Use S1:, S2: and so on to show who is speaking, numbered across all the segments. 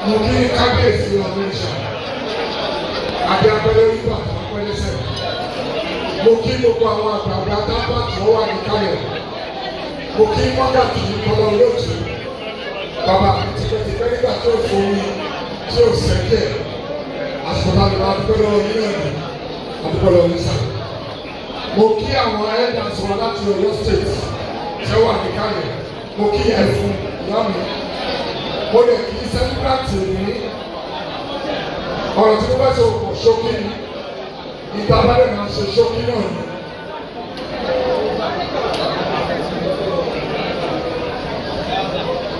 S1: mo kí kábíyèsí ọdún ìṣà àti abẹ́rẹ́ ìgbà tó ń pẹ́lẹ́ sẹ́yìn. Mo kí gbogbo àwọn àgbààgbà dábàá tí wọ́n wà ní kalẹ̀. Mo kí wákàtí ìkọlọ lóòtú. Bàbá tipẹ́tipẹ́ nígbà tí ó forí tí ó sẹ́kẹ̀. Àṣọ̀tàlù àdúgbò yín náà ní àdúgbò yín sá. Mo kí àwọn elders wọn láti Ọ̀yọ́ state tí wọ́n wà ní kalẹ̀. Mo kí ẹ̀fún ìyá mi. Mo lè kí sẹ́kúrátì ní ọ̀rọ̀ tí mo bá ṣe òkò ṣókí ni ìta bá lè máa ṣe ṣókí náà ni.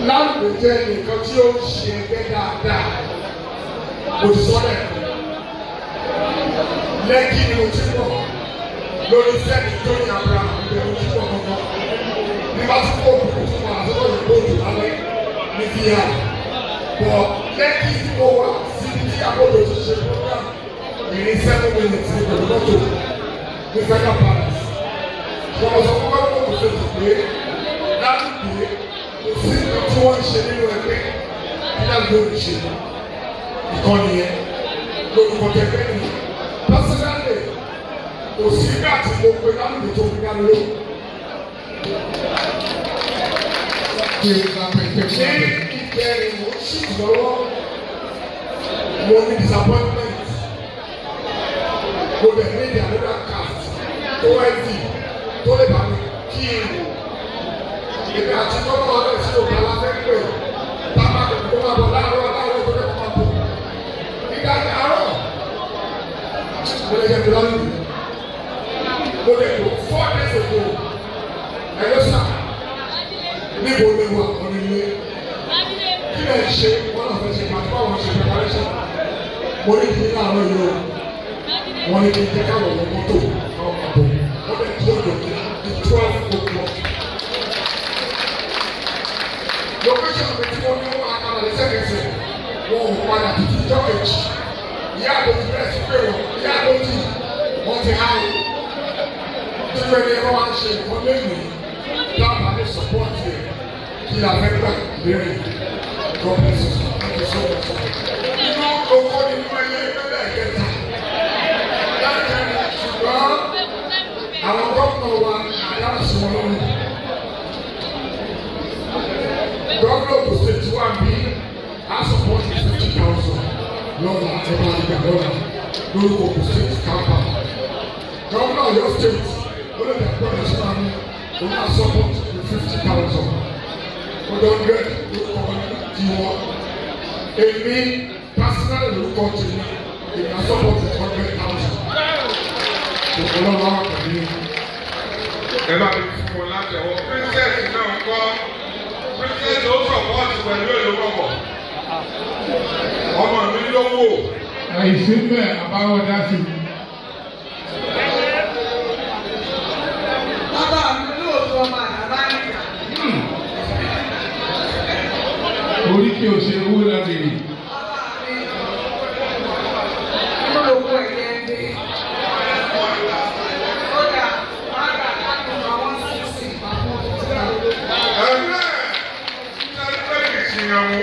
S1: Lárúgbó jẹ́ nǹkan tí ó ń ṣe ẹgbẹ́ dáadáa. Mo ti sọ lẹ̀. Lẹ́kì ni mo ti pọ̀ lórí sẹ́ẹ̀tì tó ní Abraham ibẹ̀ mo ti pọ̀ kankan. Nígbà tí kò bùkún fún wa àtọ́kọ̀ yìí kò dùn lálẹ́ ní bíyà. Bọ̀ Lẹ́kì tí mo wà síbi tí àkójọ ti ṣe program ìrìn 7 minutes ní pẹ̀lú mọ́tò ní Federal Palace. Wọ́n sọ fún wọn kò tó ti pé ládùúgbò kò sí nǹkan tí wọ́n ń ṣe nínú ẹgbẹ́ kí ládùúgbò ń ṣe. Ìkànnì yẹn lórúkọ kẹfẹ́ ni pásítọ̀ kò sí nígbà tí mo pe ládùúgbò tó fi dáná lóhùn. Ní ìbẹ̀rẹ̀ mo ń ṣì lọ́wọ́ mo ní disappointment mo dẹ̀ ní ìdí àdúrà cast tó ẹ̀dì tó lè bá mi kí n èmi àti tọ́lọ́ ọ̀rẹ́ sí òkè aláfẹ́pẹ́ tábà tó máa bọ̀ láàárọ̀ tó lè máa bọ̀ nígbà tí àárọ̀ mo lè jẹ́ mi lọ́nà mo lè lò 4 days ago ẹ̀yọ́ sà níbo lè wà ọ̀nà ilé kí lè ṣe wọ́n náà fẹ́ ṣe pàtó àwọn ṣe preparation mo ní kí n láàárọ̀ yìí o wọ́n ní kí n jẹ́ káwọn ọmọ mọ́tò àwọn àbọ̀ wọ́n bẹ̀ tí ó lò ní 12 o'clock. Location mi tí wọ́n ní wọ́n akara lè sẹ́kẹ̀sẹ̀ wọ́n ò padà títí jọ́kẹ̀jì ìyá àdójì bẹ́ẹ̀ sí pé ìyá àdójì wọ́n ti há o. Tí wọ́n ní ẹ̀rọ wa ń ṣe nǹkan lẹ́yìn dábàá lè support yẹ kí la fẹ́ gbà lérí God bless you. Thank you so much. Inú owó ni wọ́n yẹ ẹgbẹ́ ẹ̀kẹta. Ṣùgbọ́n àwọn gómìnà wa àdára sí wọn lọ́rùn. Gómìnà kò ṣe tí wàá bí a support 50,000 lọ́la ẹ̀ka ìgbà lọ́la lórúkọ kò ṣe tí kápá. Gómìnà Ọ̀yọ́ state ó lè dẹ̀ gbọ́dọ̀ sí wa ní òun náà support 50,000. Ọdọ ọdẹ lórúkọ ti wọn. Èmi personally lórúkọ ti mi èmi á support 100,000. Ọlọ́run àwọn àkàndé.
S2: Ẹ bá mi fún wọn láti ẹ̀wọ̀. Princess náà ń kọ́. Princess ó sọ̀pọ̀tì pẹ̀lú èlò wọ̀wọ̀. Ọmọ mi ló wò.
S3: Àìsí bẹ́ẹ̀ àbáwọ̀ dá sí mi.
S4: Bàbá mi lóòótọ́ ọmọ àdàbà nìyà.
S3: Orí kí o ṣe owó lábẹ́rẹ́.
S4: Bàbá mi inú oko ẹ̀yẹ ẹgbẹ́. Kódà máa gbà láti àwọn sísìn àwọn òṣìṣẹ́ àwọn
S2: ìyàwó.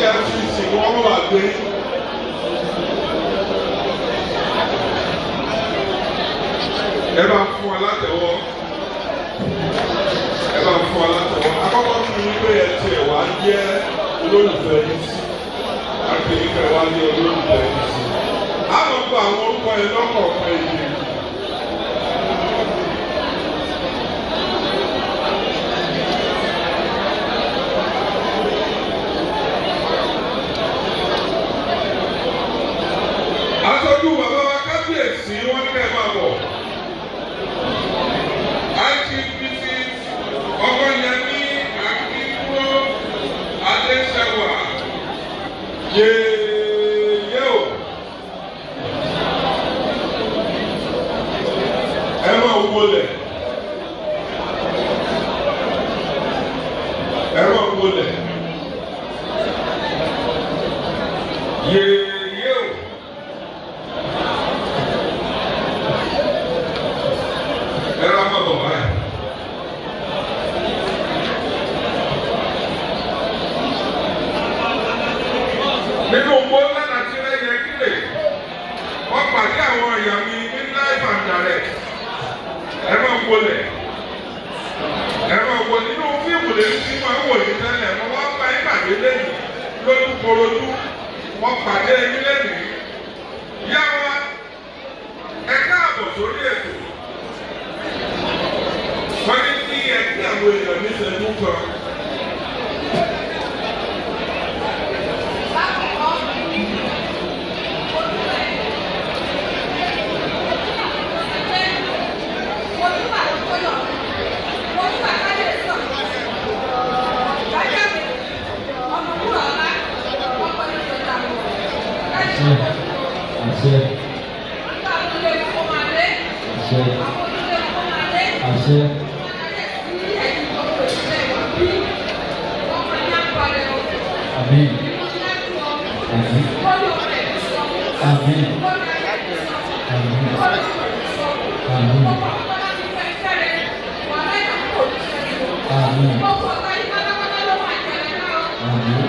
S2: EFCC wọ́n wà gbé. Ẹ bá fún wa látẹ̀wọ́. Ẹ bá fún wa látẹ̀wọ́. Akọ́kọ́ fún mi pé ẹ tiẹ̀ wá jẹ́ olólùfẹ́ yìí sí. Àti ìfẹ́ wá jẹ́ olólùfẹ́ yìí sí. A lọ gba àwọn orúkọ yẹn lọ́kọ̀ọ̀kan èdè. Aṣojú bàbá wa kábíyèsí wọ́n ní kẹ́ máa bọ̀. IGPC Ọgọ́yẹmí Akínkúrò Adéṣẹ́wà yéèyé o. Ẹ máa wọlé. Ẹ máa wọlé. Yéèyé o. Ẹ máa bọ̀ wáyé. àwọn ìyá mi ní life and direct ẹ máa wọlé nínú fíìmù lèmi tí máa wò ní tẹ́lẹ̀ mo wá bá yín pàdé lẹ́yìn lójúkorojú wọ́n pàdé yín lẹ́yìn yá wa ẹ káàbọ̀ sórí ètò wọ́n ní kí ẹ kí àwọn èèyàn ní ìṣẹ́jú kan.
S5: Amen. Amen. Amen. Amen.